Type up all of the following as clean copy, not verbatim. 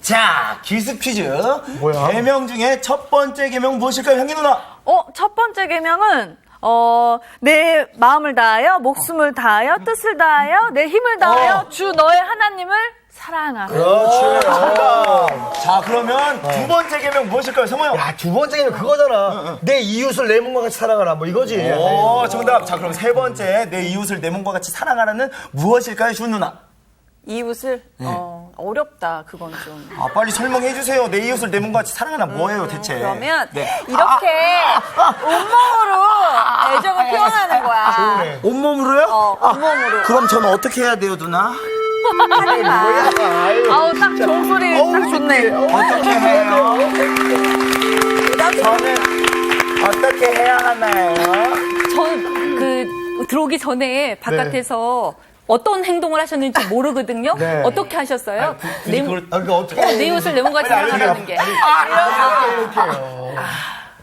자, 기습 퀴즈. 뭐야? 계명 중에 첫 번째 계명 무엇일까요, 향기 누나? 첫 번째 계명은 내 마음을 다하여, 목숨을 다하여, 뜻을 다하여, 내 힘을 다하여 주 너의 하나님을 사랑하라. 그렇죠. 정답. 자, 그러면 두 번째 계명 무엇일까요, 성호 형? 야, 두 번째는 그거잖아. 내 이웃을 내 몸과 같이 사랑하라. 뭐 이거지. 정답. 자, 그럼 세 번째, 내 이웃을 내 몸과 같이 사랑하라는 무엇일까요, 준 누나? 이웃을 어렵다. 그건 좀. 아, 빨리 설명해 주세요. 내 이웃을 내 몸과 같이 사랑하라 뭐예요, 대체? 그러면 네. 이렇게 온몸으로 애정을 표현하는 거야. 좋네. 온몸으로요? 온몸으로. 그럼 저는 어떻게 해야 돼요, 누나? 아우, 딱 좋은 소리 딱 좋네. 어떻게 해요? 저는 어떻게 해야 하나요? 저 들어오기 전에 바깥에서 어떤 행동을 하셨는지 모르거든요. 네. 어떻게 하셨어요? 내 그러니까 어떻게 이웃을 내 몸같이 사랑하는 게. 이렇게 해요.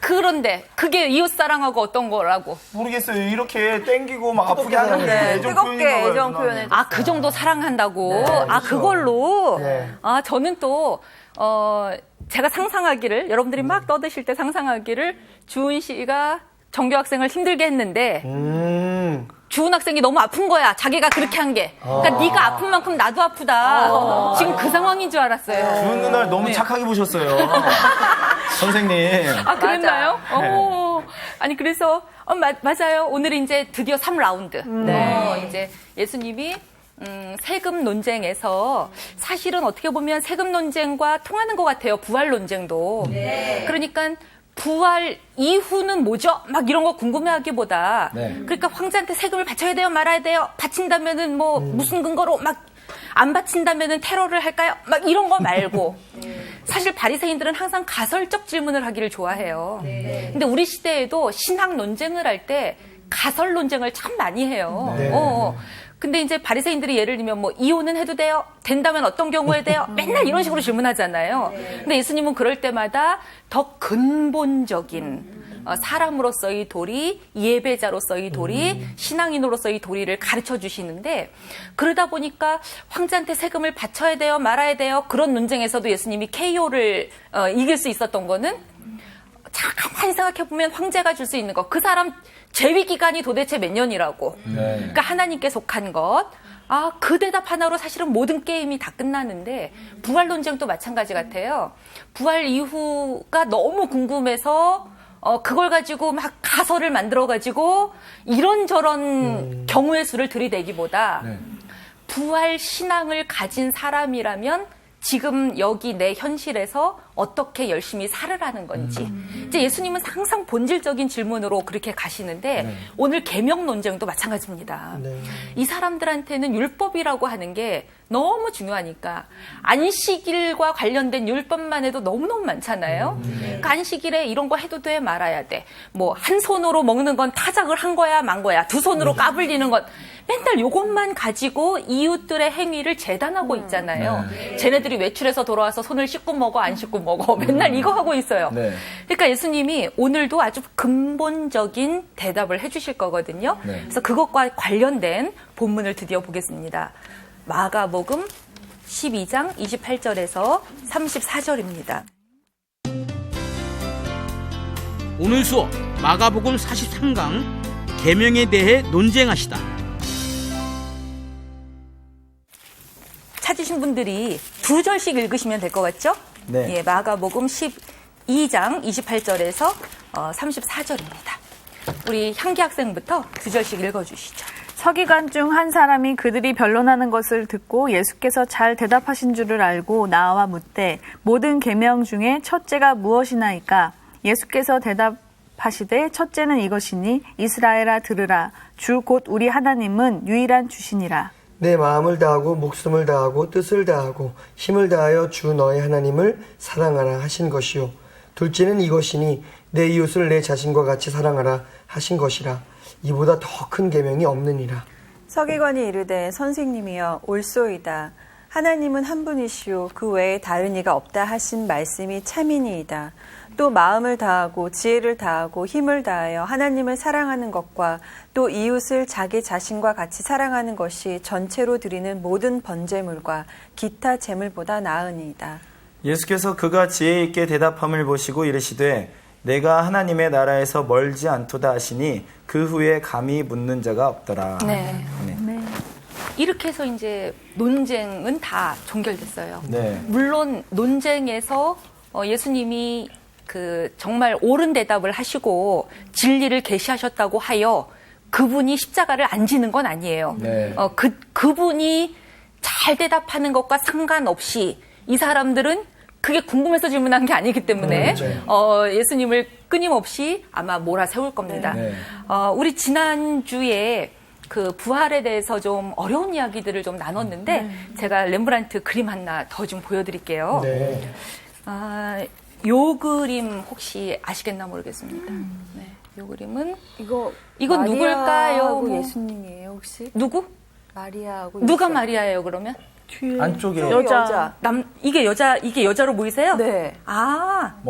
그런데 그게 이웃 사랑하고 어떤 거라고? 모르겠어요. 이렇게 땡기고 막 아프게 하는 게 네, 애정 뜨겁게 표현인가 봐요, 애정 누나는. 표현해. 그 정도 사랑한다고. 그렇죠. 그걸로. 네. 저는 또 제가 상상하기를, 여러분들이 막 떠드실 때 상상하기를, 주은 씨가 정교 학생을 힘들게 했는데 주은 학생이 너무 아픈 거야. 자기가 그렇게 한 게. 그러니까 네가 아픈 만큼 나도 아프다. 지금 그 상황인 줄 알았어요. 주은 누나를 너무 착하게 보셨어요. 선생님. 그랬나요? 아니 그래서 맞아요. 오늘 이제 드디어 3라운드. 이제 예수님이 세금 논쟁에서 사실은 어떻게 보면 세금 논쟁과 통하는 것 같아요. 부활 논쟁도. 그러니까 부활 이후는 뭐죠? 막 이런 거 궁금해하기보다 그러니까 황제한테 세금을 바쳐야 돼요? 말아야 돼요? 바친다면은 뭐 무슨 근거로 막 안 바친다면은 테러를 할까요? 막 이런 거 말고 사실 바리새인들은 항상 가설적 질문을 하기를 좋아해요. 근데 우리 시대에도 신학 논쟁을 할 때 가설 논쟁을 참 많이 해요. 근데 이제 바리새인들이 예를 들면 뭐 이혼은 해도 돼요? 된다면 어떤 경우에 돼요? 맨날 이런 식으로 질문하잖아요. 근데 예수님은 그럴 때마다 더 근본적인 사람으로서의 도리, 예배자로서의 도리, 신앙인으로서의 도리를 가르쳐 주시는데 그러다 보니까 황제한테 세금을 바쳐야 돼요? 말아야 돼요? 그런 논쟁에서도 예수님이 KO를 이길 수 있었던 거는 가만히 생각해보면 황제가 줄 수 있는 것, 그 사람 재위 기간이 도대체 몇 년이라고. 그러니까 하나님께 속한 것. 그 대답 하나로 사실은 모든 게임이 다 끝나는데 부활 논쟁도 마찬가지 같아요. 부활 이후가 너무 궁금해서 그걸 가지고 막 가설을 만들어가지고 이런저런 경우의 수를 들이대기보다 부활 신앙을 가진 사람이라면 지금 여기 내 현실에서 어떻게 열심히 살으라는 건지. 이제 예수님은 항상 본질적인 질문으로 그렇게 가시는데 오늘 계명 논쟁도 마찬가지입니다. 이 사람들한테는 율법이라고 하는 게 너무 중요하니까 안식일과 관련된 율법만 해도 너무너무 많잖아요. 그러니까 안식일에 이런 거 해도 돼 말아야 돼. 뭐 한 손으로 먹는 건 타작을 한 거야 만 거야. 두 손으로 까불리는 건 맨날 이것만 가지고 이웃들의 행위를 재단하고 있잖아요. 쟤네들이 외출해서 돌아와서 손을 씻고 먹어 안 씻고 먹어. 맨날 이거 하고 있어요. 그러니까 예수님이 오늘도 아주 근본적인 대답을 해주실 거거든요. 그래서 그것과 관련된 본문을 드디어 보겠습니다. 마가복음 12장 28절에서 34절입니다. 오늘 수업 마가복음 43강 계명에 대해 논쟁하시다. 찾으신 분들이 두 절씩 읽으시면 될 것 같죠? 네. 마가복음 12장 28절에서 34절입니다. 우리 향기 학생부터 두 절씩 읽어주시죠. 서기관 중 한 사람이 그들이 변론하는 것을 듣고 예수께서 잘 대답하신 줄을 알고 나와 묻되 모든 계명 중에 첫째가 무엇이나이까? 예수께서 대답하시되 첫째는 이것이니 이스라엘아 들으라. 주 곧 우리 하나님은 유일한 주시니라. 내 마음을 다하고 목숨을 다하고 뜻을 다하고 힘을 다하여 주 너의 하나님을 사랑하라 하신 것이요. 둘째는 이것이니 내 이웃을 내 자신과 같이 사랑하라 하신 것이라. 이보다 더 큰 계명이 없느니라. 서기관이 이르되 선생님이여 옳소이다. 하나님은 한 분이시오 그 외에 다른 이가 없다 하신 말씀이 참이니이다. 또 마음을 다하고 지혜를 다하고 힘을 다하여 하나님을 사랑하는 것과 또 이웃을 자기 자신과 같이 사랑하는 것이 전체로 드리는 모든 번제물과 기타 제물보다 나으니이다. 예수께서 그가 지혜 있게 대답함을 보시고 이르시되 내가 하나님의 나라에서 멀지 않도다 하시니 그 후에 감히 묻는 자가 없더라. 네. 이렇게 해서 이제 논쟁은 다 종결됐어요. 네. 물론 논쟁에서 예수님이 그 정말 옳은 대답을 하시고 진리를 계시하셨다고 하여 그분이 십자가를 안 지는 건 아니에요. 네. 그분이 잘 대답하는 것과 상관없이 이 사람들은 그게 궁금해서 질문한 게 아니기 때문에 예수님을 끊임없이 아마 몰아세울 겁니다. 네. 우리 지난주에 그 부활에 대해서 좀 어려운 이야기들을 좀 나눴는데 제가 렘브란트 그림 하나 더 좀 보여드릴게요. 네. 요 그림 혹시 아시겠나 모르겠습니다. 네, 요 그림은 이건 마리아하고 누굴까요? 뭐. 예수님이에요, 혹시? 누구? 마리아하고 누가 예수. 마리아예요, 그러면? 안쪽에 여자. 이게 여자로 보이세요? 네.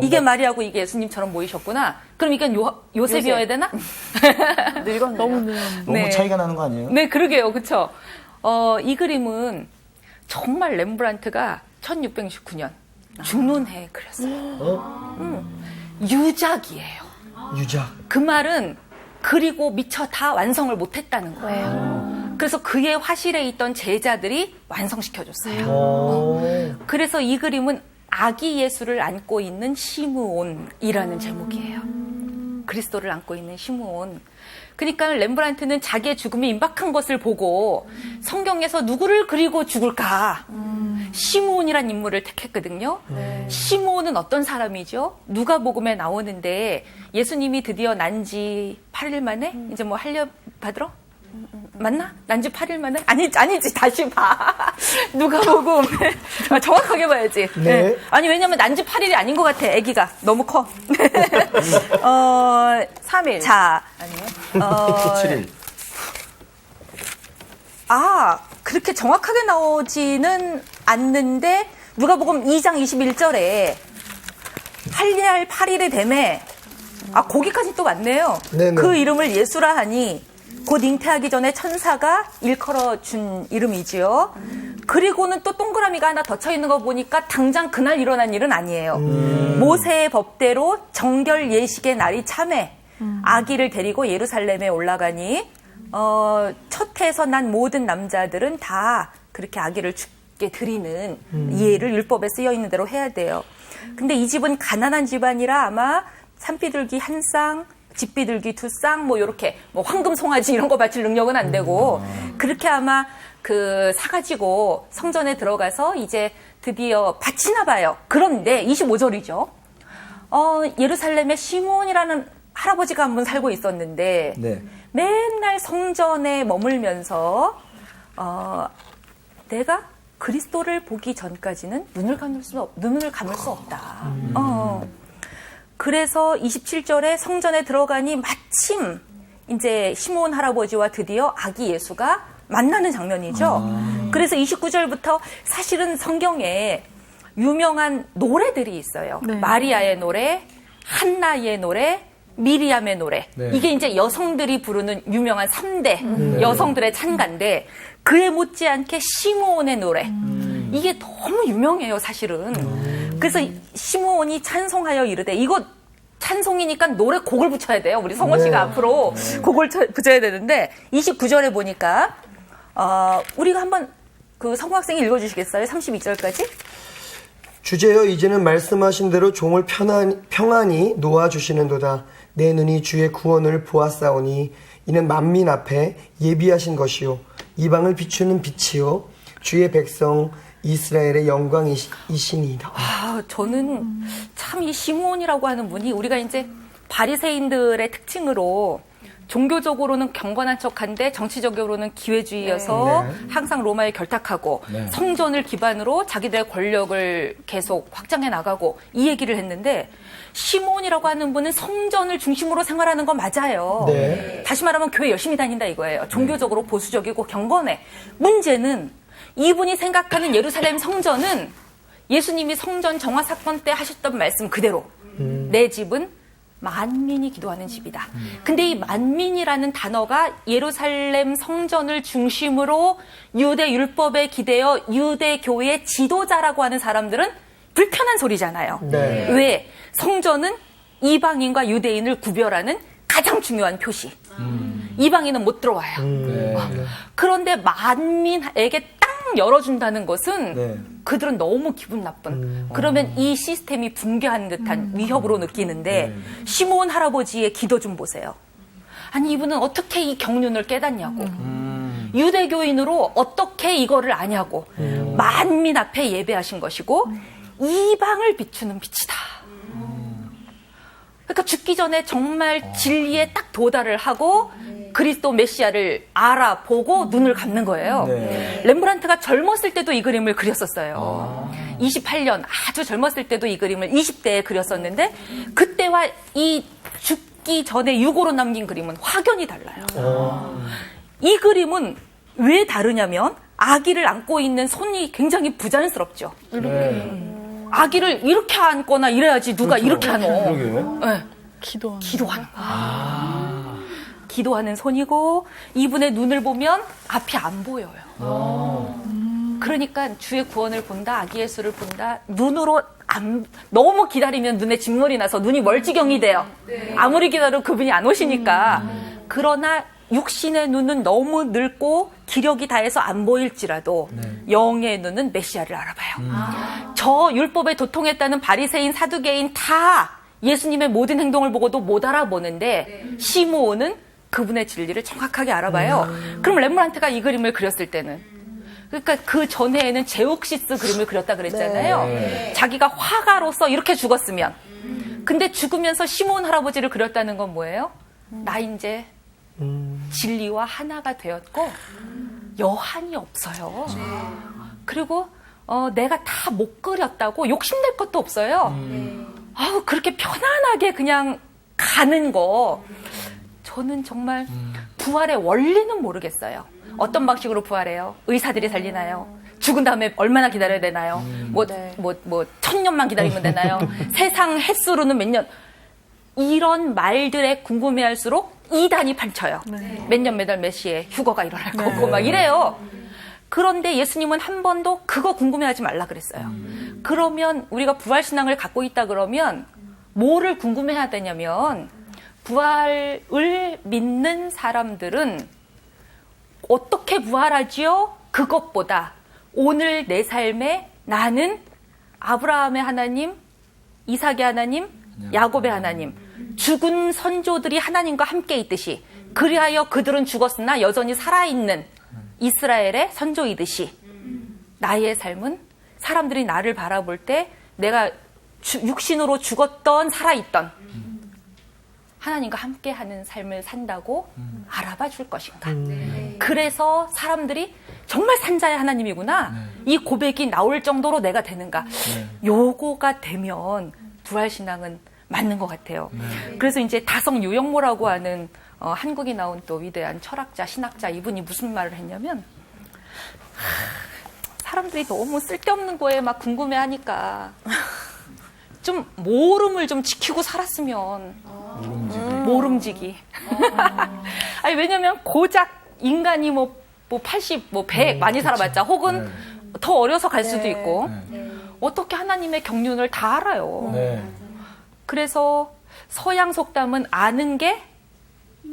이게 마리아고 이게 예수님처럼 보이셨구나. 그럼 이건 요셉이어야 되나? 늙었네요. 너무 네. 차이가 나는 거 아니에요? 네, 그러게요. 그쵸? 이 그림은 정말 렘브란트가 1669년 죽는 해에 그렸어요. 유작이에요. 유작. 그 말은 그리고 미처 다 완성을 못했다는 거예요. 그래서 그의 화실에 있던 제자들이 완성시켜줬어요. 그래서 이 그림은 아기 예수를 안고 있는 시므온이라는 제목이에요. 그리스도를 안고 있는 시므온. 그러니까 렘브란트는 자기의 죽음이 임박한 것을 보고 성경에서 누구를 그리고 죽을까? 시므온이란 인물을 택했거든요. 시므온은 어떤 사람이죠? 누가복음에 나오는데 예수님이 드디어 난지 8일 만에 이제 뭐 할려 받으러? 맞나? 난지 8일 만에? 아니지, 다시 봐. 누가복음. 정확하게 봐야지. 네. 아니, 왜냐면 난지 8일이 아닌 것 같아, 아기가. 너무 커. 3일. 자, 7일. 그렇게 정확하게 나오지는 않는데, 누가복음 2장 21절에 할례할 8일이 되매, 거기까지 또 맞네요. 네네. 그 이름을 예수라 하니, 곧 잉태하기 전에 천사가 일컬어 준 이름이지요. 그리고는 또 동그라미가 하나 덧쳐 있는 거 보니까 당장 그날 일어난 일은 아니에요. 모세의 법대로 정결 예식의 날이 참해 아기를 데리고 예루살렘에 올라가니 첫 해에서 난 모든 남자들은 다 그렇게 아기를 죽게 드리는 예를 율법에 쓰여 있는 대로 해야 돼요. 근데 이 집은 가난한 집안이라 아마 산비둘기 한 쌍, 집비둘기 2쌍, 뭐, 요렇게, 뭐, 황금 송아지 이런 거 바칠 능력은 안 되고, 그렇게 아마 사가지고 성전에 들어가서 이제 드디어 바치나 봐요. 그런데 25절이죠. 예루살렘에 시몬이라는 할아버지가 한 분 살고 있었는데, 네. 맨날 성전에 머물면서, 내가 그리스도를 보기 전까지는 눈을 감을 수 없다. 그래서 27절에 성전에 들어가니 마침 이제 시몬 할아버지와 드디어 아기 예수가 만나는 장면이죠. 그래서 29절부터 사실은 성경에 유명한 노래들이 있어요. 네. 마리아의 노래, 한나의 노래, 미리암의 노래. 네. 이게 이제 여성들이 부르는 유명한 3대 여성들의 찬가인데 그에 못지않게 시므온의 노래. 이게 너무 유명해요, 사실은. 그래서 시므온이 찬송하여 이르되 이거 찬송이니까 노래 곡을 붙여야 돼요. 우리 성호 씨가 앞으로 곡을 붙여야 되는데 29절에 보니까 우리가 한번 그 성호 학생이 읽어주시겠어요? 32절까지? 주제여 이제는 말씀하신 대로 종을 평안히 놓아주시는도다. 내 눈이 주의 구원을 보았사오니 이는 만민 앞에 예비하신 것이요 이방을 비추는 빛이요 주의 백성 이스라엘의 영광이시니이다. 저는 참 이 시므온이라고 하는 분이 우리가 이제 바리새인들의 특징으로 종교적으로는 경건한 척한데 정치적으로는 기회주의여서 항상 로마에 결탁하고 성전을 기반으로 자기들의 권력을 계속 확장해 나가고 이 얘기를 했는데 시므온이라고 하는 분은 성전을 중심으로 생활하는 건 맞아요. 네. 다시 말하면 교회 열심히 다닌다 이거예요. 종교적으로 보수적이고 경건해. 문제는 이분이 생각하는 예루살렘 성전은 예수님이 성전 정화 사건 때 하셨던 말씀 그대로 내 집은 만민이 기도하는 집이다. 근데 이 만민이라는 단어가 예루살렘 성전을 중심으로 유대 율법에 기대어 유대 교회의 지도자라고 하는 사람들은 불편한 소리잖아요. 네. 왜? 성전은 이방인과 유대인을 구별하는 가장 중요한 표시. 이방인은 못 들어와요. 그런데 만민에게 딱 열어준다는 것은 네. 그들은 너무 기분 나쁜. 그러면 이 시스템이 붕괴하는 듯한 위협으로 느끼는데 시므온 할아버지의 기도 좀 보세요. 아니 이분은 어떻게 이 경륜을 깨닫냐고. 유대교인으로 어떻게 이거를 아냐고. 만민 앞에 예배하신 것이고 이방을 비추는 빛이다. 그러니까 죽기 전에 정말 진리에 딱 도달을 하고 그리스도 메시아를 알아보고 눈을 감는 거예요. 네. 렘브란트가 젊었을 때도 이 그림을 그렸었어요. 28년 아주 젊었을 때도 이 그림을 20대에 그렸었는데 그때와 이 죽기 전에 유고로 남긴 그림은 확연히 달라요. 이 그림은 왜 다르냐면 아기를 안고 있는 손이 굉장히 부자연스럽죠. 아기를 이렇게 안거나 이래야지 누가 이렇게 하노. 네. 기도하는 거야. 기도하는 손이고 이분의 눈을 보면 앞이 안 보여요. 그러니까 주의 구원을 본다, 아기 예수를 본다. 눈으로 너무 기다리면 눈에 진물이 나서 눈이 멀찌경이 돼요. 아무리 기다려도 그분이 안 오시니까. 그러나 육신의 눈은 너무 늙고 기력이 다해서 안 보일지라도 영의 눈은 메시아를 알아봐요. 저 율법에 도통했다는 바리새인, 사두개인 다 예수님의 모든 행동을 보고도 못 알아보는데 시므온은 그분의 진리를 정확하게 알아봐요. 그럼 렘브란트가 이 그림을 그렸을 때는 그러니까 그 전에는 제옥시스 그림을 그렸다 그랬잖아요. 자기가 화가로서 이렇게 죽었으면 근데 죽으면서 시므온 할아버지를 그렸다는 건 뭐예요? 나 이제 진리와 하나가 되었고 여한이 없어요. 그리고 내가 다 못 그렸다고 욕심낼 것도 없어요. 그렇게 편안하게 그냥 가는 거 저는 정말 부활의 원리는 모르겠어요. 어떤 방식으로 부활해요? 의사들이 살리나요? 죽은 다음에 얼마나 기다려야 되나요? 뭐 1000년만 기다리면 되나요? 세상 횟수로는 몇 년? 이런 말들에 궁금해할수록 이단이 판쳐요. 몇 년 몇 월 몇 시에 휴거가 일어날 거고 막 이래요. 그런데 예수님은 한 번도 그거 궁금해하지 말라 그랬어요. 그러면 우리가 부활신앙을 갖고 있다 그러면 뭐를 궁금해야 되냐면 부활을 믿는 사람들은 어떻게 부활하지요? 그것보다 오늘 내 삶에 나는 아브라함의 하나님, 이삭의 하나님, 야곱의 하나님, 죽은 선조들이 하나님과 함께 있듯이 그리하여 그들은 죽었으나 여전히 살아있는 이스라엘의 선조이듯이 나의 삶은 사람들이 나를 바라볼 때 내가 육신으로 죽었던 살아있던 하나님과 함께하는 삶을 산다고 알아봐 줄 것인가. 그래서 사람들이 정말 산자의 하나님이구나. 이 고백이 나올 정도로 내가 되는가. 요거가 되면 부활신앙은 맞는 것 같아요. 그래서 이제 다성 유영모라고 하는 한국이 나온 또 위대한 철학자, 신학자 이분이 무슨 말을 했냐면 사람들이 너무 쓸데없는 거에 막 궁금해하니까 좀 모름을 좀 지키고 살았으면 모름지기. 아니 왜냐면 고작 인간이 뭐 80, 100 많이 살아봤자 혹은 더 어려서 갈 수도 있고 어떻게 하나님의 경륜을 다 알아요. 그래서 서양 속담은 아는 게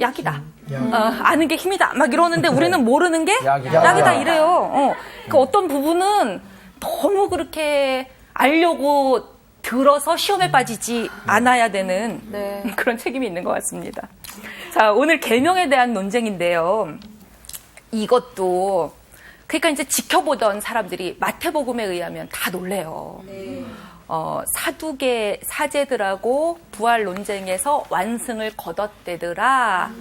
약이다. 아는 게 힘이다. 막 이러는데 우리는 모르는 게 약이다 이래요. 그러니까 어떤 부분은 너무 그렇게 알려고 들어서 시험에 빠지지 않아야 되는 그런 책임이 있는 것 같습니다. 자, 오늘 계명에 대한 논쟁인데요. 이것도 그러니까 이제 지켜보던 사람들이 마태복음에 의하면 다 놀래요. 사두개 사제들하고 부활 논쟁에서 완승을 거뒀대더라.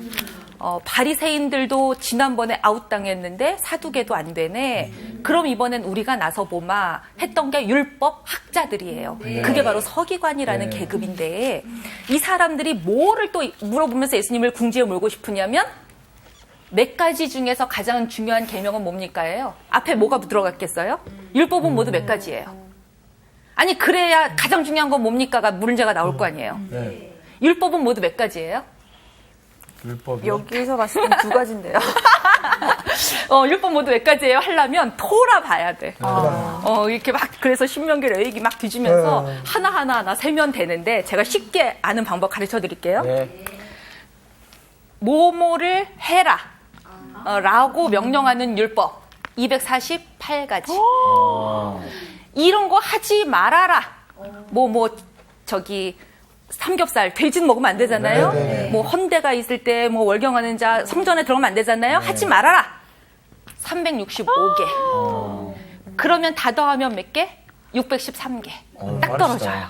바리새인들도 지난번에 아웃당했는데 사두개도 안 되네. 그럼 이번엔 우리가 나서 보마 했던 게 율법 학자들이에요. 그게 바로 서기관이라는 계급인데 이 사람들이 뭐를 또 물어보면서 예수님을 궁지에 몰고 싶으냐면 몇 가지 중에서 가장 중요한 계명은 뭡니까예요? 앞에 뭐가 들어갔겠어요? 율법은 모두 몇 가지예요. 아니 그래야 가장 중요한 건 뭡니까가 문제가 나올 거 아니에요. 율법은 모두 몇 가지예요? 여기서 봤을 땐 2가지인데요. 율법 모두 몇 가지예요? 하려면 토라 봐야 돼. 이렇게 막 그래서 신명기 레위기 막 뒤지면서 하나 세면 되는데 제가 쉽게 아는 방법 가르쳐 드릴게요. 네. 뭐뭐를 해라 라고 명령하는 율법 248가지. 이런 거 하지 말아라. 저기 삼겹살, 돼지는 먹으면 안 되잖아요. 뭐 헌대가 있을 때 뭐 월경하는 자 성전에 들어가면 안 되잖아요. 하지 말아라. 365개. 그러면 다 더하면 몇 개? 613개. 딱 떨어져요.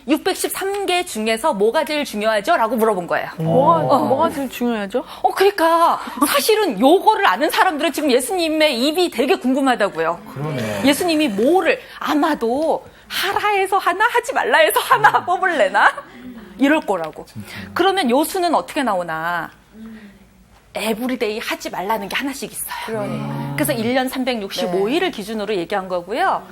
613개 중에서 뭐가 제일 중요하죠? 라고 물어본 거예요. 뭐가 제일 중요하죠? 그러니까 사실은 요거를 아는 사람들은 지금 예수님의 입이 되게 궁금하다고요. 그러네. 예수님이 뭐를 아마도 하라 해서 하나 하지 말라 해서 하나 뽑을래나? 이럴 거라고. 그러면 요수는 어떻게 나오나? 에브리데이 하지 말라는 게 하나씩 있어요. 그래서 1년 365일을 기준으로 얘기한 거고요.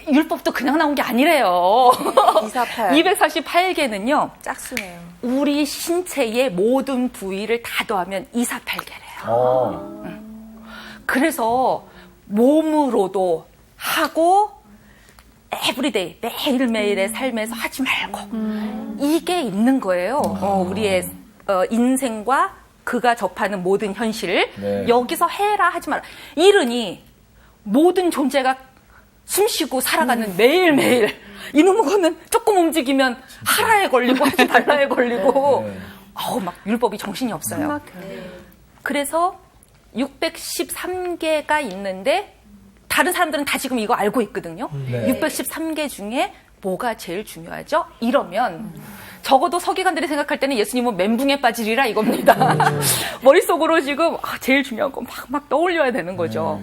율법도 그냥 나온 게 아니래요. 248개는요. 짝수네요. 우리 신체의 모든 부위를 다 더하면 248개래요. 그래서 몸으로도 하고 에브리데이 매일매일의 삶에서 하지 말고 이게 있는 거예요. 우리의 인생과 그가 접하는 모든 현실. 네. 여기서 해라 하지 마라. 이르니 모든 존재가 숨쉬고 살아가는 매일매일 이놈의 거는 조금 움직이면 하라에 걸리고 하지 말라에 걸리고 막 율법이 정신이 없어요. 그래서 613개가 있는데 다른 사람들은 다 지금 이거 알고 있거든요. 613개 중에 뭐가 제일 중요하죠? 이러면 적어도 서기관들이 생각할 때는 예수님은 멘붕에 빠지리라 이겁니다. 머릿속으로 지금 제일 중요한 거 막 떠올려야 되는 거죠.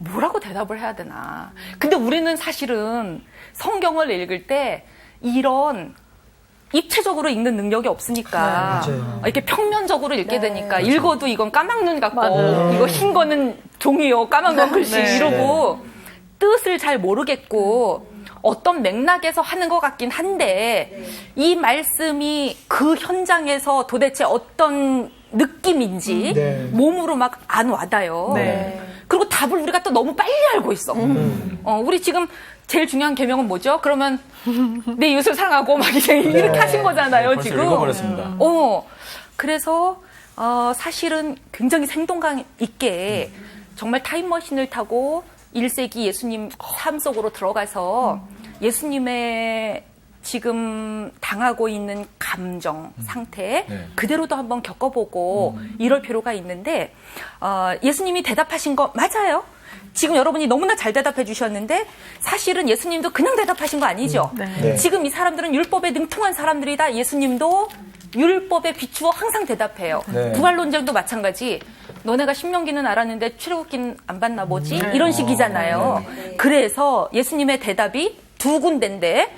뭐라고 대답을 해야 되나. 근데 우리는 사실은 성경을 읽을 때 이런 입체적으로 읽는 능력이 없으니까 이렇게 평면적으로 읽게 되니까 읽어도 이건 까막눈 같고 이거 흰 거는 종이요 까만 건 글씨 이러고 뜻을 잘 모르겠고 어떤 맥락에서 하는 것 같긴 한데 이 말씀이 그 현장에서 도대체 어떤 느낌인지 몸으로 막 안 와닿아요. 그리고 답을 우리가 또 너무 빨리 알고 있어. 우리 지금 제일 중요한 계명은 뭐죠? 그러면 내 이웃을 사랑하고 막 이렇게 하신 거잖아요. 벌써 지금. 읽어버렸습니다. 그래서 사실은 굉장히 생동감 있게 정말 타임머신을 타고 1세기 예수님 삶 속으로 들어가서 예수님의 지금 당하고 있는 감정 상태 그대로도 한번 겪어보고 이럴 필요가 있는데 예수님이 대답하신 거 맞아요. 지금 여러분이 너무나 잘 대답해 주셨는데 사실은 예수님도 그냥 대답하신 거 아니죠. 지금 이 사람들은 율법에 능통한 사람들이다. 예수님도 율법에 비추어 항상 대답해요. 부활 논쟁도 마찬가지. 너네가 신명기는 알았는데 출애굽기는 안 봤나 보지? 이런 식이잖아요. 그래서 예수님의 대답이 두 군데인데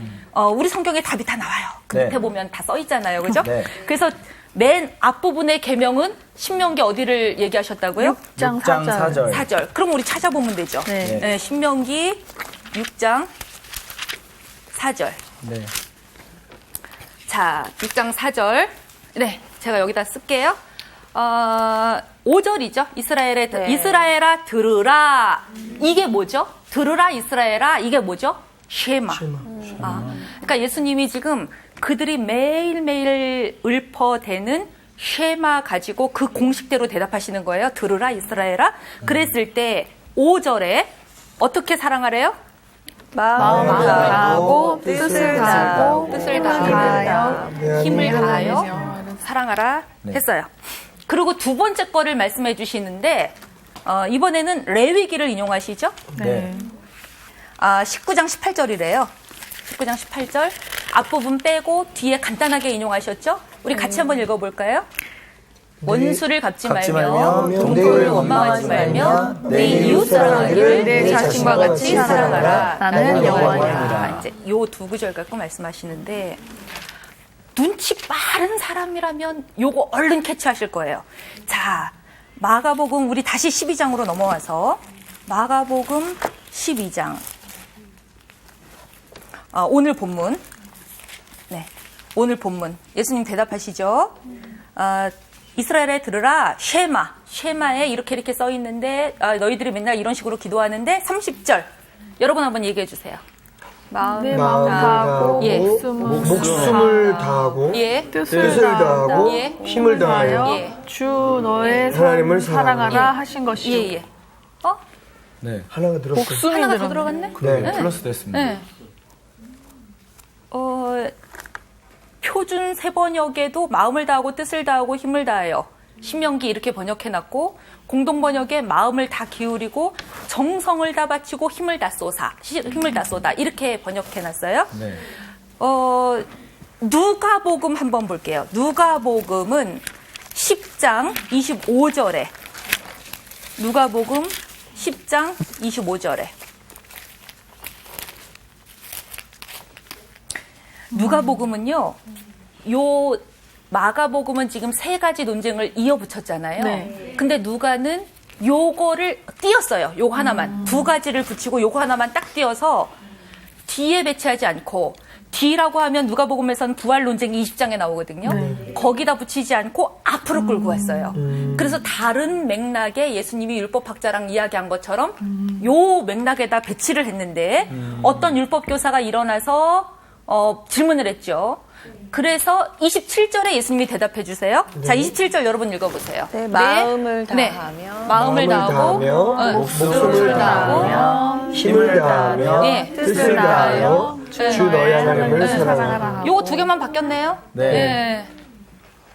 우리 성경에 답이 다 나와요. 그 밑에 보면 다 써 있잖아요. 그죠? 그래서 맨 앞부분의 계명은 신명기 어디를 얘기하셨다고요? 6장 4절. 4절. 그럼 우리 찾아보면 되죠. 신명기 6장 4절. 네. 자, 6장 4절. 네, 제가 여기다 쓸게요. 5절이죠. 이스라엘아 들으라. 이게 뭐죠? 들으라 이스라엘아. 이게 뭐죠? 쉐마. 그러니까 예수님이 지금 그들이 매일매일 읊어대는 쉐마 가지고 그 공식대로 대답하시는 거예요. 들으라 이스라엘아. 그랬을 때 5절에 어떻게 사랑하래요? 마음을 다하고 뜻을 다하고 뜻을 다하여 힘을 다하여 사랑하라 했어요. 그리고 두 번째 거를 말씀해 주시는데 이번에는 레위기를 인용하시죠? 네. 19장 18절이래요. 19장 18절 앞부분 빼고 뒤에 간단하게 인용하셨죠? 우리 같이 한번 읽어볼까요? 원수를 갚지 말며 동포를 원망하지 말며 내 이웃 사랑하기를 내 자신과 같이 사랑하라. 나는 여호와니라. 이제 요 두 구절 갖고 말씀하시는데 눈치 빠른 사람이라면 요거 얼른 캐치하실 거예요. 자, 마가복음 우리 다시 12장으로 넘어와서 마가복음 12장 오늘 본문. 네, 오늘 본문. 예수님 대답하시죠. 이스라엘에 들으라 쉐마에 이렇게 써 있는데 너희들이 맨날 이런 식으로 기도하는데 30절 여러분 한번 얘기해 주세요. 마음을 다하고 예. 목숨을 다하고 예. 뜻을 다하고 예. 힘을 다하여 예. 주 너의 하나님을 사랑하라 하신 것이요. 예. 네. 하나가 들었어요. 목숨이 하나가 더 들었네. 들어갔네? 네. 플러스 됐습니다. 네. 표준 세번역에도 마음을 다하고 뜻을 다하고 힘을 다하여 신명기 이렇게 번역해놨고 공동 번역에 마음을 다 기울이고 정성을 다 바치고 힘을 다 쏟아 이렇게 번역해놨어요. 네. 누가복음 한번 볼게요. 누가복음은 10장 25절에 누가복음 10장 25절에 누가복음은요. 요 마가복음은 지금 세 가지 논쟁을 이어붙였잖아요. 네. 근데 누가는 요거를 띄었어요. 요거 하나만. 두 가지를 붙이고 요거 하나만 딱 띄어서 뒤에 배치하지 않고 뒤라고 하면 누가복음에서는 부활 논쟁이 20장에 나오거든요. 거기다 붙이지 않고 앞으로 끌고 왔어요. 그래서 다른 맥락에 예수님이 율법학자랑 이야기한 것처럼 요 맥락에다 배치를 했는데 어떤 율법교사가 일어나서 질문을 했죠. 그래서 27절에 예수님이 대답해 주세요. 자, 27절 여러분 읽어보세요. 네, 마음을 다하며 마음을 다하고 목숨을 다하며 힘을 다하며 예. 뜻을 다하여 주 너의 하나님을 사랑하라. 요거 두 개만 바뀌었네요. 네.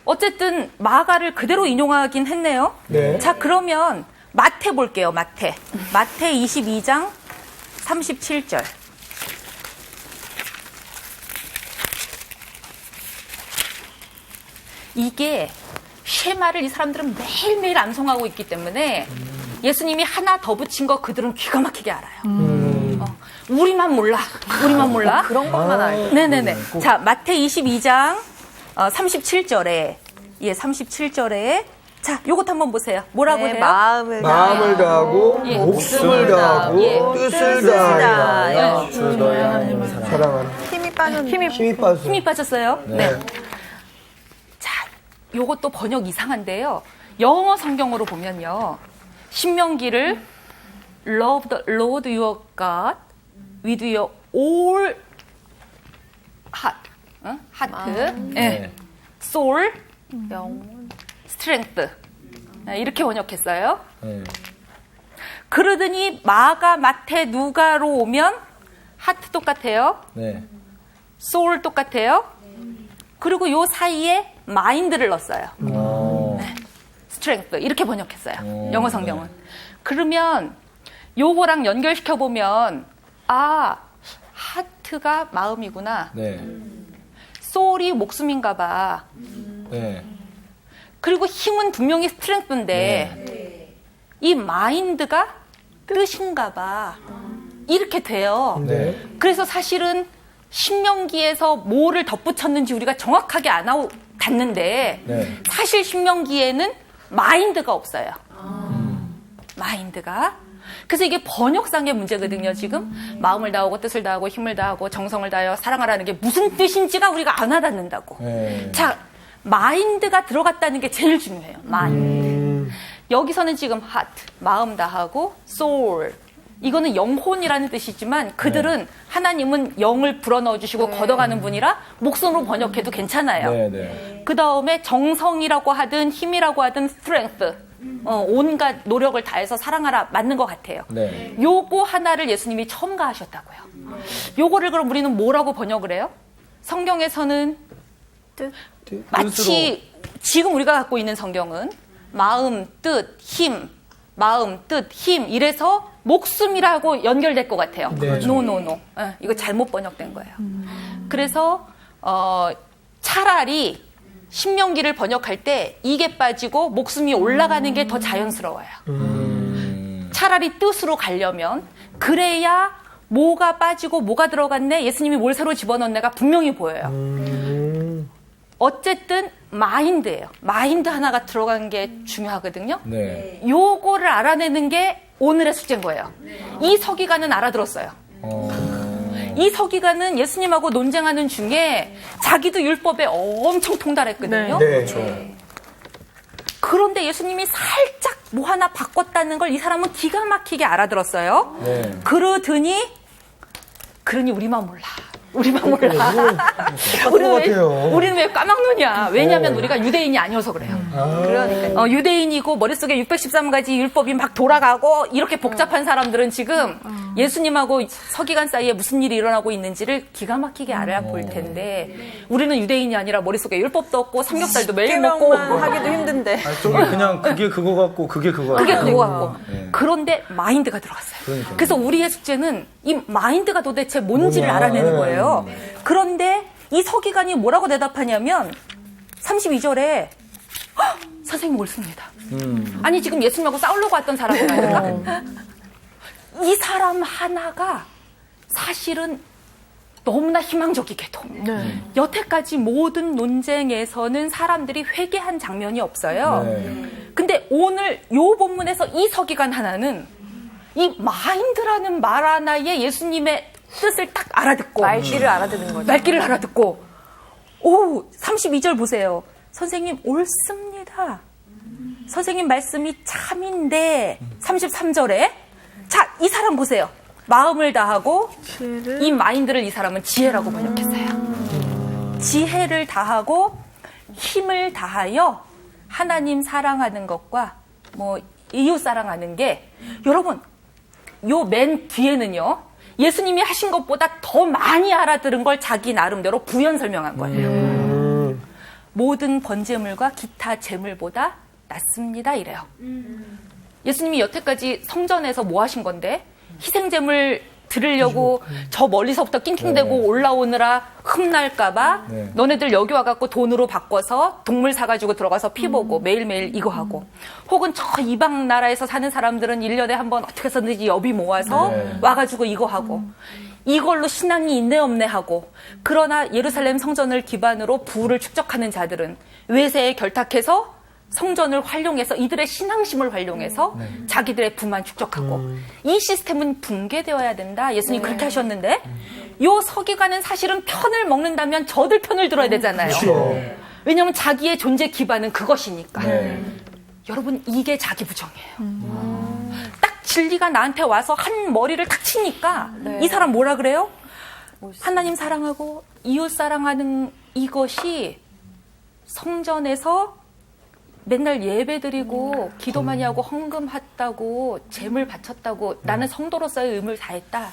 어쨌든 마가를 그대로 인용하긴 했네요. 네. 자, 그러면 마태 볼게요. 마태 22장 37절. 이게 쉐마를 이 사람들은 매일매일 암송하고 있기 때문에 예수님이 하나 더 붙인 거 그들은 기가 막히게 알아요. 우리만 몰라. 그런 것만 알고. 네네네. 자, 마태 22장 37절에 37절에 자, 요것 한번 보세요. 뭐라고 네, 해요? 마음을 마음을 다하고 예. 목숨을 다하고 예. 뜻을 다하여 주 너의 하나님을 사랑하라. 힘이 빠졌네. 힘이 빠져. 힘이 빠졌어요? 네. 자, 요것도 번역 이상한데요. 영어 성경으로 보면요. 신명기를 Love the Lord your God with your all heart, heart, 네. soul, 영혼. strength 이렇게 번역했어요. 네. 그러더니 마가, 마태, 누가로 오면 하트 똑같아요. 네. soul 똑같아요. 그리고 요 사이에 마인드를 넣었어요. strength 이렇게 번역했어요. 영어 성경은. 그러면 요거랑 연결시켜 보면 하트가 마음이구나. 네. soul이 목숨인가 봐. 네. 그리고 힘은 분명히 스트렝스인데 이 마인드가 뜻인가 봐. 이렇게 돼요. 네. 그래서 사실은 신명기에서 뭐를 덧붙였는지 우리가 정확하게 안 닿는데 네. 사실 신명기에는 마인드가 없어요. 마인드가. 그래서 이게 번역상의 문제거든요, 지금. 마음을 다하고 뜻을 다하고 힘을 다하고 정성을 다하여 사랑하라는 게 무슨 뜻인지가 우리가 안 와닿는다고. 네. 자, 마인드가 들어갔다는 게 제일 중요해요. 마인드. 여기서는 지금 heart, 마음 다하고 soul. 이거는 영혼이라는 뜻이지만 그들은 하나님은 영을 불어넣어 주시고 걷어가는 분이라 목숨으로 번역해도 괜찮아요. 네. 네. 그 다음에 정성이라고 하든 힘이라고 하든 strength. 온갖 노력을 다해서 사랑하라 맞는 것 같아요. 네. 요거 하나를 예수님이 첨가하셨다고요. 요거를 그럼 우리는 뭐라고 번역을 해요? 성경에서는 마치 지금 우리가 갖고 있는 성경은 마음, 뜻, 힘, 마음, 뜻, 힘 이래서 목숨이라고 연결될 것 같아요. 네. 노. 이거 잘못 번역된 거예요. 그래서 차라리 신명기를 번역할 때 이게 빠지고 목숨이 올라가는 게 더 자연스러워요. 차라리 뜻으로 가려면 그래야 뭐가 빠지고 뭐가 들어갔네, 예수님이 뭘 새로 집어넣었네가 분명히 보여요. 어쨌든 마인드예요. 마인드 하나가 들어간 게 중요하거든요. 네. 요거를 알아내는 게 오늘의 숙제인 거예요. 이 서기관은 알아들었어요. 이 서기관은 예수님하고 논쟁하는 중에 자기도 율법에 엄청 통달했거든요. 네. 그런데 예수님이 살짝 뭐 하나 바꿨다는 걸 이 사람은 기가 막히게 알아들었어요. 네. 그러더니 우리만 몰라. 우리만 몰라. 같아요. 우리는 왜 까막눈이야? 왜냐하면 우리가 유대인이 아니어서 그래요. 그러니까 유대인이고 머릿속에 613가지 율법이 막 돌아가고 이렇게 복잡한 사람들은 지금 예수님하고 서기관 사이에 무슨 일이 일어나고 있는지를 기가 막히게 알아볼 텐데 우리는 유대인이 아니라 머릿속에 율법도 없고 삼겹살도 매일 먹고 하기도 힘든데. 저게 그냥 그게 그거 같고 그게 그거 같고. 그게 그거 같고. 네. 그런데 마인드가 들어갔어요. 그러니까요. 그래서 우리의 숙제는 이 마인드가 도대체 뭔지를 알아내는 거예요. 그런데 이 서기관이 뭐라고 대답하냐면 32절에 선생님 옳습니다. 아니 지금 예수님하고 싸우려고 왔던 사람이 아니라 이 사람 하나가 사실은 너무나 희망적이게도 여태까지 모든 논쟁에서는 사람들이 회개한 장면이 없어요. 네. 근데 오늘 요 본문에서 이 서기관 하나는 이 마인드라는 말 하나에 예수님의 뜻을 딱 알아듣고 말귀를 알아듣는 거죠. 말귀를 알아듣고 32절 보세요. 선생님 옳습니다. 선생님 말씀이 참인데 33절에 자, 이 사람 보세요. 마음을 다하고 이 마인드를 이 사람은 지혜라고 번역했어요. 지혜를 다하고 힘을 다하여 하나님 사랑하는 것과 뭐 이웃 사랑하는 게 여러분 요 맨 뒤에는요. 예수님이 하신 것보다 더 많이 알아들은 걸 자기 나름대로 부연 설명한 거예요. 모든 번제물과 기타 제물보다 낫습니다 이래요. 예수님이 여태까지 성전에서 뭐 하신 건데 희생제물 드리려고 저 멀리서부터 낑낑대고 올라오느라 흠날까봐 너네들 여기 와갖고 돈으로 바꿔서 동물 사가지고 들어가서 피 보고 매일매일 이거 하고 혹은 저 이방 나라에서 사는 사람들은 1년에 한 번 어떻게 해서든지 여비 모아서 와가지고 이거 하고 이걸로 신앙이 있네 없네 하고 그러나 예루살렘 성전을 기반으로 부를 축적하는 자들은 외세에 결탁해서 성전을 활용해서 이들의 신앙심을 활용해서 자기들의 부만 축적하고 이 시스템은 붕괴되어야 된다. 예수님 그렇게 하셨는데 요 서기관은 사실은 편을 먹는다면 저들 편을 들어야 되잖아요. 왜냐하면 자기의 존재 기반은 그것이니까. 여러분 이게 자기 부정이에요. 딱 진리가 나한테 와서 한 머리를 탁 치니까 이 사람 뭐라 그래요? 하나님 사랑하고 이웃 사랑하는 이것이 성전에서 맨날 예배드리고 기도 많이 하고 헌금했다고 재물 바쳤다고 나는 성도로서의 의무를 다했다.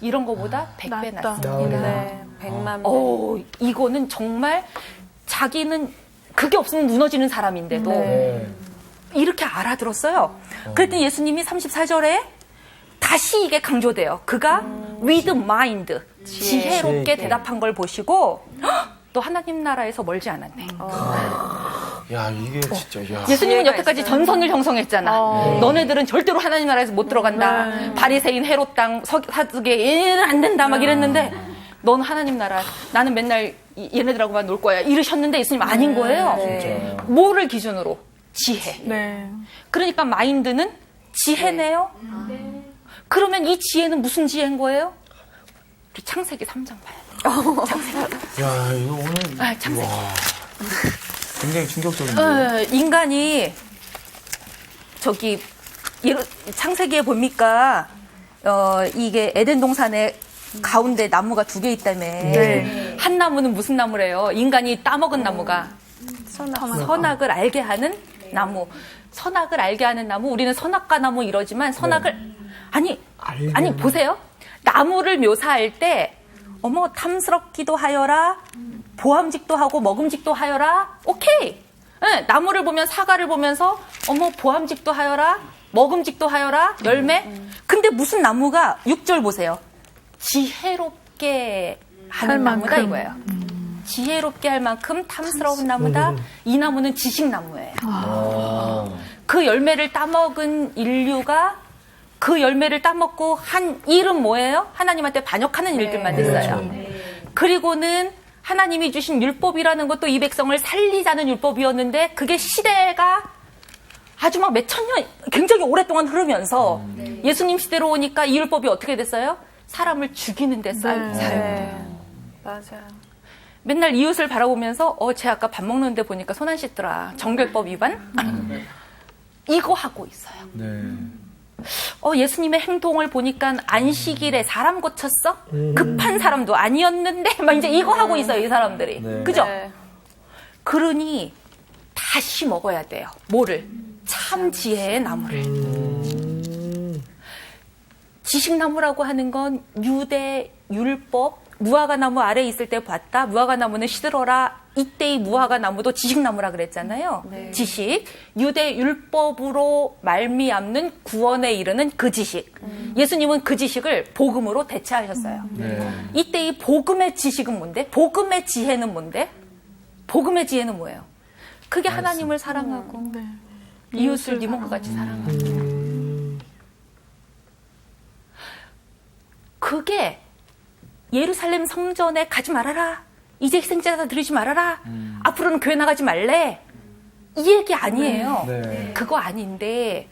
이런 거보다 100배 낫습니다. 네, 100만 배. 이거는 정말 자기는 그게 없으면 무너지는 사람인데도 이렇게 알아들었어요. 그랬더니 예수님이 34절에 다시 이게 강조돼요. 그가 with mind, 지혜롭게 대답한 걸 보시고 또 하나님 나라에서 멀지 않았네. 야, 이게 진짜, 야. 예수님은 여태까지 전선을 형성했잖아. 너네들은 절대로 하나님 나라에서 못 들어간다. 바리새인 헤롯 땅 사두개 얘는 안 된다 막 이랬는데 넌 하나님 나라 나는 맨날 얘네들하고만 놀 거야 이러셨는데 예수님 아닌 거예요. 뭐를 기준으로? 지혜. 그러니까 마인드는 지혜네요. 그러면 이 지혜는 무슨 지혜인 거예요? 우리 창세기 3장 봐야 돼. 야, 이거 오늘. 창세기. 굉장히 충격적인데요. 인간이 창세기에 보니까 이게 에덴 동산에 가운데 나무가 2개 있다며. 한 나무는 무슨 나무래요? 인간이 따먹은 나무가 선악을 알게 하는 나무. 선악을 알게 하는 나무. 우리는 선악과 나무 이러지만 선악을 아니 보세요. 나무를 묘사할 때 탐스럽기도 하여라. 보암직도 하고 먹음직도 하여라. 오케이. 네, 나무를 보면 사과를 보면서 보암직도 하여라. 먹음직도 하여라. 열매. 근데 무슨 나무가 6절 보세요. 지혜롭게 하는 나무다 이거예요. 지혜롭게 할 만큼 탐스러운 나무다. 이 나무는 지식나무예요. 그 열매를 따먹은 인류가 그 열매를 따먹고 한 일은 뭐예요? 하나님한테 반역하는 일들만 됐어요. 그리고는 하나님이 주신 율법이라는 것도 이 백성을 살리자는 율법이었는데 그게 시대가 아주 막 몇천 년 굉장히 오랫동안 흐르면서 예수님 시대로 오니까 이 율법이 어떻게 됐어요? 사람을 죽이는 데 쌓여요. 맞아요. 맨날 이웃을 바라보면서 쟤 아까 밥 먹는데 보니까 손 안 씻더라. 정결법 위반? 이거 하고 있어요. 네. 예수님의 행동을 보니까 안식일에 사람 고쳤어? 급한 사람도 아니었는데 막 이제 이거 하고 있어요, 이 사람들이. 네. 그죠? 네. 그러니 다시 먹어야 돼요. 뭐를? 참 지혜의 나무를. 지식나무라고 하는 건 유대 율법, 무화과 나무 아래에 있을 때 봤다. 무화과 나무는 시들어라. 이때의 무화과 나무도 지식나무라 그랬잖아요. 네. 지식, 유대 율법으로 말미암는 구원에 이르는 그 지식. 예수님은 그 지식을 복음으로 대체하셨어요. 네. 이때의 복음의 지식은 뭔데? 복음의 지혜는 뭔데? 복음의 지혜는 뭐예요? 그게 하나님을 사랑하고 이웃을 네 몸과 같이 사랑하고 그게 예루살렘 성전에 가지 말아라. 이제 희생제사 드리지 말아라. 앞으로는 교회 나가지 말래. 이 얘기 아니에요. 네. 그거 아닌데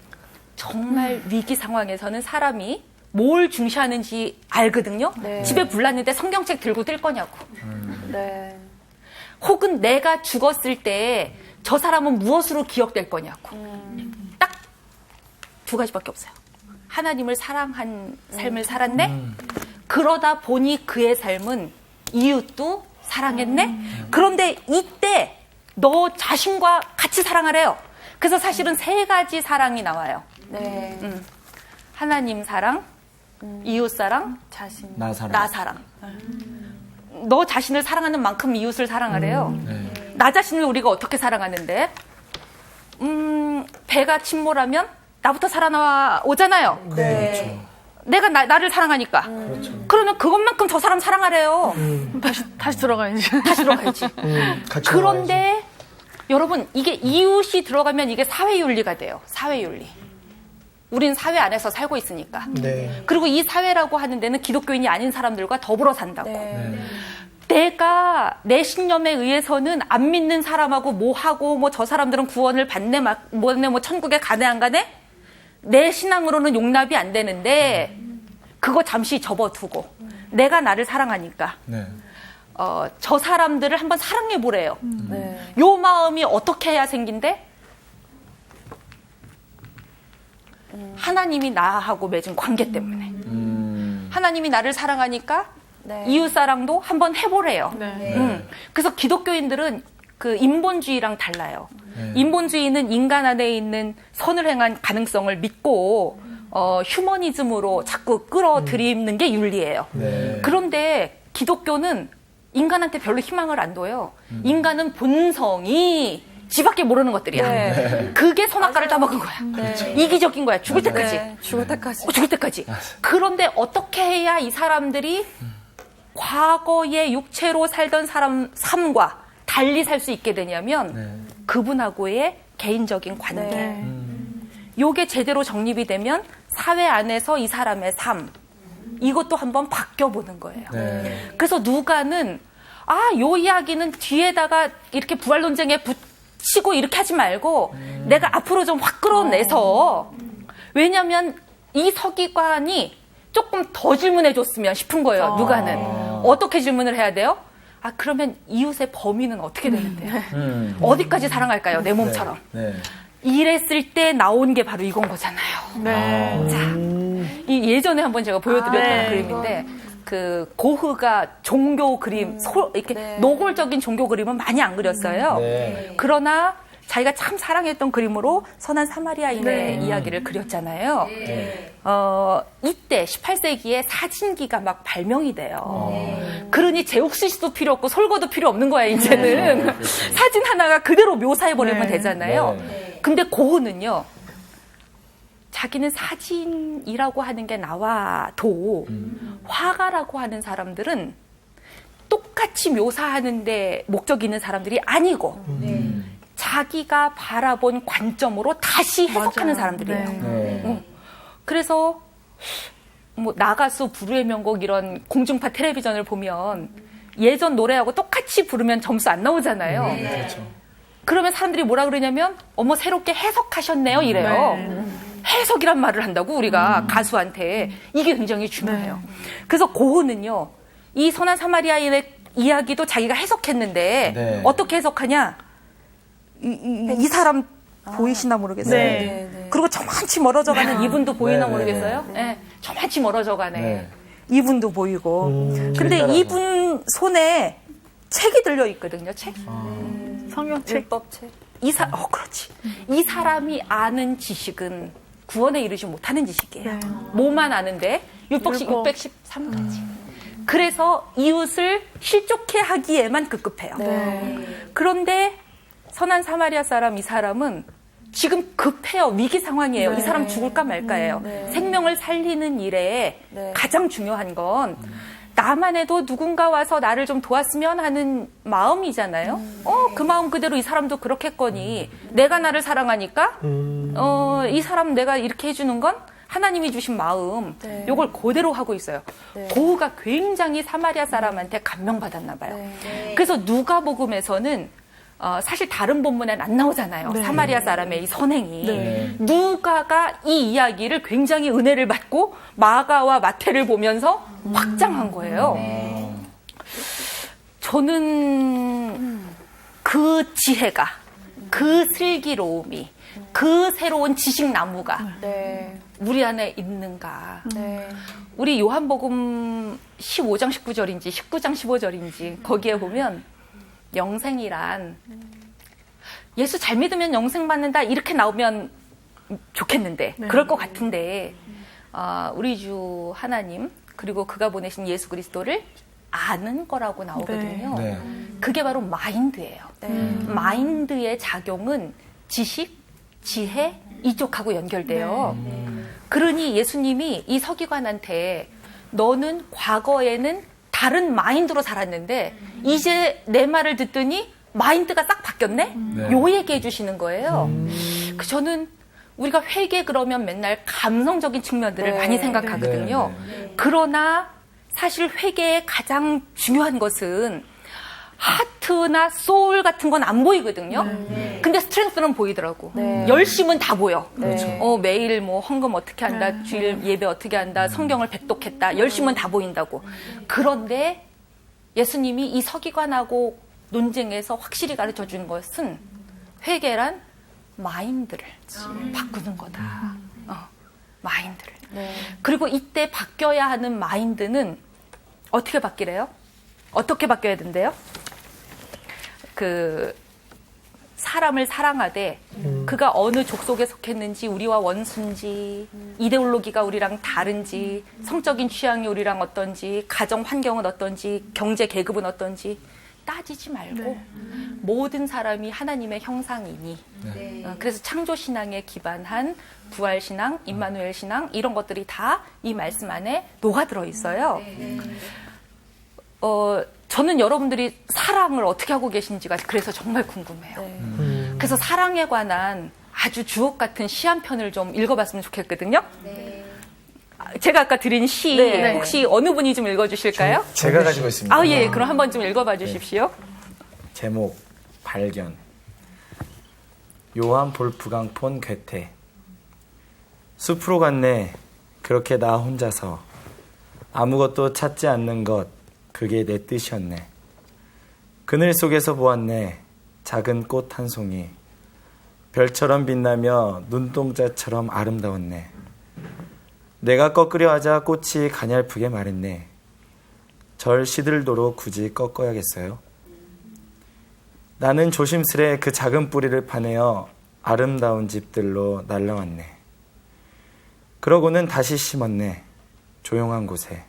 정말 위기 상황에서는 사람이 뭘 중시하는지 알거든요. 네. 집에 불 났는데 성경책 들고 뛸 거냐고. 네. 혹은 내가 죽었을 때 저 사람은 무엇으로 기억될 거냐고. 딱 두 가지밖에 없어요. 하나님을 사랑한 삶을 살았네. 그러다 보니 그의 삶은 이웃도 사랑했네. 그런데 이때 너 자신과 같이 사랑하래요. 그래서 사실은 세 가지 사랑이 나와요. 네. 하나님 사랑, 이웃 사랑, 자신. 나 사랑. 나 사랑. 너 자신을 사랑하는 만큼 이웃을 사랑하래요. 네. 나 자신을 우리가 어떻게 사랑하는데? 배가 침몰하면 나부터 살아나오잖아요. 네. 내가 나를 사랑하니까. 그러면 그것만큼 저 사람 사랑하래요. 다시 들어가야지. 다시 들어가야지. 같이 그런데 여러분 이게 이웃이 들어가면 이게 사회윤리가 돼요. 사회윤리. 우린 사회 안에서 살고 있으니까. 네. 그리고 이 사회라고 하는 데는 기독교인이 아닌 사람들과 더불어 산다고. 네. 내가 내 신념에 의해서는 안 믿는 사람하고 뭐 하고 뭐 저 사람들은 구원을 받네 뭐 천국에 가네 안 가네? 내 신앙으로는 용납이 안 되는데 그거 잠시 접어두고 내가 나를 사랑하니까 네. 저 사람들을 한번 사랑해 보래요. 네. 요 마음이 어떻게 해야 생긴대? 하나님이 나하고 맺은 관계 때문에. 하나님이 나를 사랑하니까 네. 이웃사랑도 한번 해보래요. 네. 그래서 기독교인들은 그 인본주의랑 달라요. 인본주의는 인간 안에 있는 선을 행한 가능성을 믿고 휴머니즘으로 자꾸 끌어들이는 게 윤리예요. 네. 그런데 기독교는 인간한테 별로 희망을 안 둬요. 인간은 본성이 지밖에 모르는 것들이야. 네. 그게 선악과를 따먹은 거야. 네. 이기적인 거야. 죽을 때까지. 네. 죽을 때까지. 죽을 때까지. 그런데 어떻게 해야 이 사람들이 과거에 육체로 살던 사람 삶과 달리 살 수 있게 되냐면 그분하고의 개인적인 관계. 네. 요게 제대로 정립이 되면 사회 안에서 이 사람의 삶 이것도 한번 바뀌어보는 거예요. 네. 그래서 누가는 요 이야기는 뒤에다가 이렇게 부활 논쟁에 붙이고 이렇게 하지 말고 내가 앞으로 좀 확 끌어내서 왜냐하면 이 서기관이 조금 더 질문해 줬으면 싶은 거예요. 누가는 어떻게 질문을 해야 돼요? 그러면 이웃의 범위는 어떻게 되는데요? 어디까지 사랑할까요? 내 몸처럼. 네. 이랬을 때 나온 게 바로 이건 거잖아요. 네. 자, 이 예전에 한번 제가 보여드렸던 네. 그림인데 그 고흐가 종교 그림, 이렇게 네. 노골적인 종교 그림은 많이 안 그렸어요. 네. 그러나 자기가 참 사랑했던 그림으로 선한 사마리아인의 이야기를 그렸잖아요. 이때 18세기에 사진기가 막 발명이 돼요. 그러니 제옥수씨도 필요 없고 솔거도 필요 없는 거야, 이제는. 사진 하나가 그대로 묘사해버리면 되잖아요. 근데 고흐는요, 자기는 사진이라고 하는 게 나와도 화가라고 하는 사람들은 똑같이 묘사하는데 목적이 있는 사람들이 아니고 자기가 바라본 관점으로 다시 해석하는 사람들이에요. 네. 그래서 뭐 나가수 불후의 명곡 이런 공중파 텔레비전을 보면 예전 노래하고 똑같이 부르면 점수 안 나오잖아요. 그렇죠. 그러면 사람들이 뭐라 그러냐면 어머 새롭게 해석하셨네요 이래요. 해석이란 말을 한다고 우리가 가수한테 이게 굉장히 중요해요. 그래서 고흐는요 이 선한 사마리아인의 이야기도 자기가 해석했는데 네. 어떻게 해석하냐? 이 사람 보이시나 모르겠어요. 네. 그리고 저만치 멀어져 가는 이분도 보이나 네, 모르겠어요. 네. 저만치 멀어져 가네. 네. 이분도 보이고. 근데 따라서. 이분 손에 책이 들려 있거든요. 책. 성경책. 율법책. 그렇지. 이 사람이 아는 지식은 구원에 이르지 못하는 지식이에요. 뭐만 아는데 율법식 율법. 613가지. 그래서 이웃을 실족해 하기에만 급급해요. 그런데 선한 사마리아 사람 이 사람은 지금 급해요. 위기 상황이에요. 이 사람 죽을까 말까예요. 생명을 살리는 일에 가장 중요한 건 나만 해도 누군가 와서 나를 좀 도왔으면 하는 마음이잖아요. 그 마음 그대로 이 사람도 그렇겠거니 내가 나를 사랑하니까 이 사람 내가 이렇게 해주는 건 하나님이 주신 마음 요걸 그대로 하고 있어요. 고우가 굉장히 사마리아 사람한테 감명받았나 봐요. 그래서 누가복음에서는 사실 다른 본문엔 안 나오잖아요. 사마리아 사람의 이 선행이. 누가가 이 이야기를 굉장히 은혜를 받고 마가와 마태를 보면서 확장한 거예요. 저는 그 지혜가, 그 슬기로움이, 그 새로운 지식나무가 우리 안에 있는가. 우리 요한복음 15장 19절인지 19장 15절인지 거기에 보면 영생이란 예수 잘 믿으면 영생 받는다 이렇게 나오면 좋겠는데 그럴 것 같은데 우리 주 하나님 그리고 그가 보내신 예수 그리스도를 아는 거라고 나오거든요. 네. 그게 바로 마인드예요. 마인드의 작용은 지식, 지혜 이쪽하고 연결돼요. 그러니 예수님이 이 서기관한테 너는 과거에는 다른 마인드로 살았는데 이제 내 말을 듣더니 마인드가 싹 바뀌었네? 네. 요 얘기해 주시는 거예요. 저는 우리가 회개 그러면 맨날 감성적인 측면들을 많이 생각하거든요. 그러나 사실 회개의 가장 중요한 것은 하트나 소울 같은 건 안 보이거든요. 근데 스트렝스는 보이더라고. 열심은 다 보여. 매일 뭐 헌금 어떻게 한다, 주일 예배 어떻게 한다, 성경을 백독했다, 열심은 다 보인다고. 그런데 예수님이 이 서기관하고 논쟁에서 확실히 가르쳐 준 것은 회개란 마인드를 바꾸는 거다. 마인드를. 그리고 이때 바뀌어야 하는 마인드는 어떻게 바뀌래요? 어떻게 바뀌어야 된대요? 사람을 사랑하되 그가 어느 족속에 속했는지 우리와 원수인지 이데올로기가 우리랑 다른지 성적인 취향이 우리랑 어떤지 가정 환경은 어떤지 경제 계급은 어떤지 따지지 말고 모든 사람이 하나님의 형상이니 그래서 창조신앙에 기반한 부활신앙, 임마누엘 신앙 이런 것들이 다 이 말씀 안에 녹아들어 있어요. 저는 여러분들이 사랑을 어떻게 하고 계신지가 그래서 정말 궁금해요. 그래서 사랑에 관한 아주 주옥 같은 시 한 편을 좀 읽어봤으면 좋겠거든요. 제가 아까 드린 시 혹시 어느 분이 좀 읽어주실까요? 제가 가지고 있습니다. 아, 예. 그럼 한번 좀 읽어봐 주십시오. 제목 발견. 요한 볼프강 폰 괴테. 숲으로 갔네. 그렇게 나 혼자서 아무것도 찾지 않는 것 그게 내 뜻이었네. 그늘 속에서 보았네. 작은 꽃 한 송이 별처럼 빛나며 눈동자처럼 아름다웠네. 내가 꺾으려 하자 꽃이 가냘프게 말했네. 절 시들도록 굳이 꺾어야겠어요? 나는 조심스레 그 작은 뿌리를 파내어 아름다운 집들로 날라왔네. 그러고는 다시 심었네. 조용한 곳에.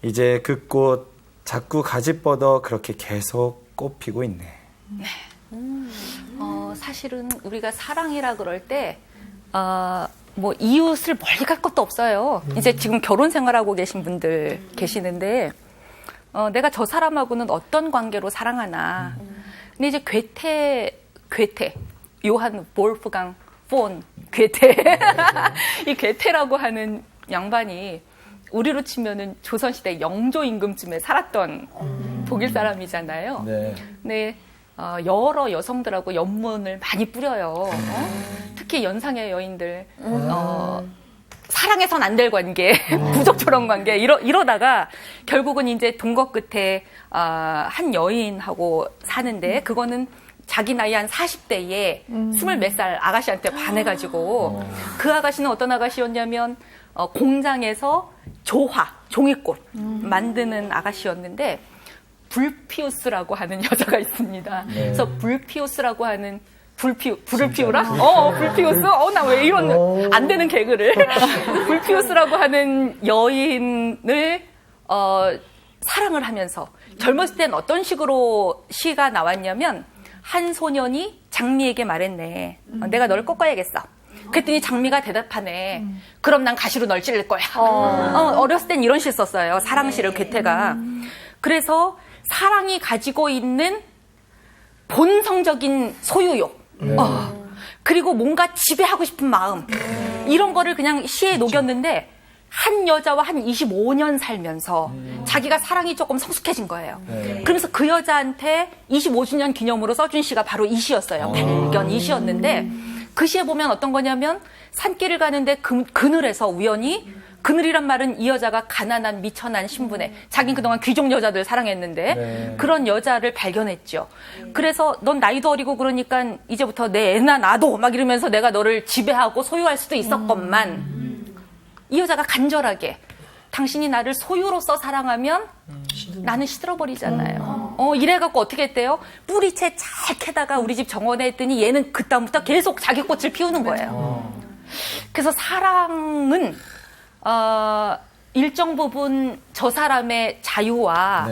이제 그 꽃 자꾸 가지 뻗어 그렇게 계속 꽃 피고 있네. 사실은 우리가 사랑이라 그럴 때 뭐 이웃을 멀리 갈 것도 없어요. 이제 지금 결혼 생활하고 계신 분들 계시는데 내가 저 사람하고는 어떤 관계로 사랑하나. 근데 이제 괴테 요한 볼프강 폰 괴테 이 괴테라고 하는 양반이 우리로 치면은 조선시대 영조 임금쯤에 살았던 독일 사람이잖아요. 네. 근데 여러 여성들하고 연문을 많이 뿌려요. 특히 연상의 여인들 사랑해선 안 될 관계, 부적절한 관계 이러다가 결국은 이제 동거 끝에 한 여인하고 사는데 그거는 자기 나이 한 40대에 20몇 살 아가씨한테 반해가지고 그 아가씨는 어떤 아가씨였냐면 공장에서 종이꽃 만드는 아가씨였는데 불피우스라고 하는 여자가 있습니다. 그래서 불피우스라고 하는 불을 피우라? 불피우스? 나 왜 이런 안 되는 개그를. 불피우스라고 하는 여인을 사랑을 하면서 젊었을 땐 어떤 식으로 시가 나왔냐면 한 소년이 장미에게 말했네. 내가 널 꺾어야겠어. 그랬더니 장미가 대답하네. 그럼 난 가시로 널 찔릴 거야. 어렸을 땐 이런 시 썼어요. 사랑시를 괴테가. 그래서 사랑이 가지고 있는 본성적인 소유욕. 그리고 뭔가 지배하고 싶은 마음. 이런 거를 그냥 시에 녹였는데 한 여자와 한 25년 살면서 자기가 사랑이 조금 성숙해진 거예요. 그러면서 그 여자한테 25주년 기념으로 써준 시가 바로 이 시였어요. 발견 이 시였는데 그 시에 보면 어떤 거냐면 산길을 가는데 그늘에서 우연히 그늘이란 말은 이 여자가 가난한 미천한 신분에 자기는 그동안 귀족 여자들 사랑했는데 그런 여자를 발견했죠. 그래서 넌 나이도 어리고 그러니까 이제부터 내 애나 나도 막 이러면서 내가 너를 지배하고 소유할 수도 있었건만 이 여자가 간절하게 당신이 나를 소유로서 사랑하면 나는 시들어버리잖아요. 이래갖고 어떻게 했대요? 뿌리채 잘 캐다가 우리 집 정원에 했더니 얘는 그다음부터 계속 자기 꽃을 피우는 거예요. 그래서 사랑은 일정 부분 저 사람의 자유와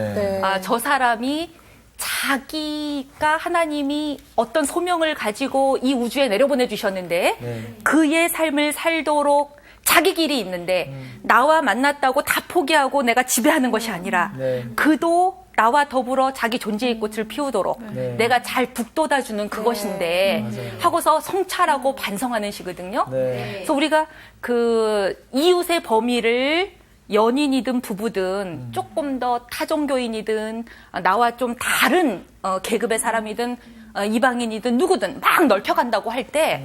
저 사람이 자기가 하나님이 어떤 소명을 가지고 이 우주에 내려보내 주셨는데 그의 삶을 살도록 자기 길이 있는데 나와 만났다고 다 포기하고 내가 지배하는 것이 아니라 그도 나와 더불어 자기 존재의 꽃을 피우도록 내가 잘 북돋아주는 그것인데 하고서 성찰하고 반성하는 시거든요. 그래서 우리가 그 이웃의 범위를 연인이든 부부든 조금 더 타종교인이든 나와 좀 다른 계급의 사람이든 이방인이든 누구든 막 넓혀간다고 할 때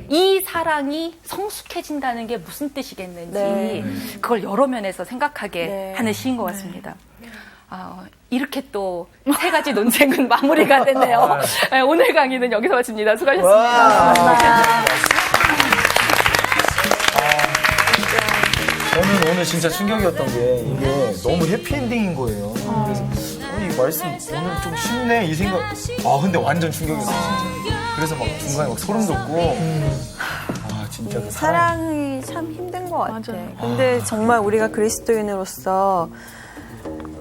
이 사랑이 성숙해진다는 게 무슨 뜻이겠는지 그걸 여러 면에서 생각하게 하는 시인 것 같습니다. 이렇게 또 세 가지 논쟁은 마무리가 됐네요. 오늘 강의는 여기서 마칩니다. 수고하셨습니다. 저는 오늘 진짜 충격이었던 게 이게 너무 해피엔딩인 거예요. 그래서 이 말씀 오늘 좀 쉽네 이 생각. 근데 완전 충격이었어요. 진짜. 그래서 막 중간에 막 소름 돋고. 진짜 그 사랑이 참 힘든 것 같아. 근데 정말 우리가 그리스도인으로서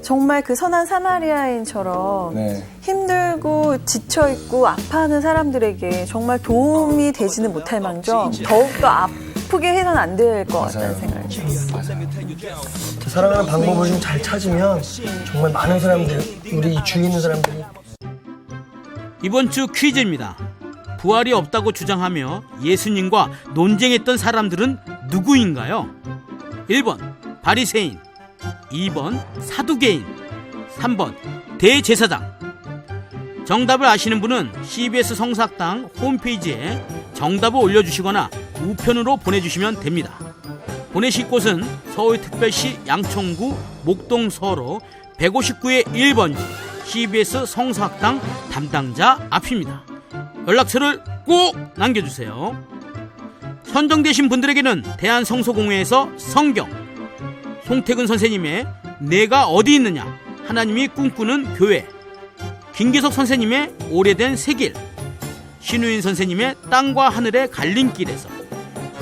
정말 그 선한 사마리아인처럼 힘들고 지쳐있고 아파하는 사람들에게 정말 도움이 되지는 못할 망정 더욱더 아프게 해서는 안 될 것 같다는 생각이 들어요. 사랑하는 방법을 좀 잘 찾으면 정말 많은 사람들, 우리 주위에 있는 사람들이. 이번 주 퀴즈입니다. 부활이 없다고 주장하며 예수님과 논쟁했던 사람들은 누구인가요? 1번 바리새인, 2번 사두개인, 3번 대제사장. 정답을 아시는 분은 CBS 성사학당 홈페이지에 정답을 올려주시거나 우편으로 보내주시면 됩니다. 보내실 곳은 서울특별시 양천구 목동서로 159의 1번지 CBS 성사학당 담당자 앞입니다. 연락처를 꼭 남겨주세요. 선정되신 분들에게는 대한성소공회에서 성경, 송태근 선생님의 내가 어디 있느냐 하나님이 꿈꾸는 교회, 김기석 선생님의 오래된 새길, 신우인 선생님의 땅과 하늘의 갈림길에서,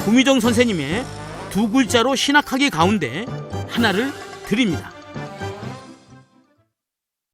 구미정 선생님의 두 글자로 신학하기 가운데 하나를 드립니다.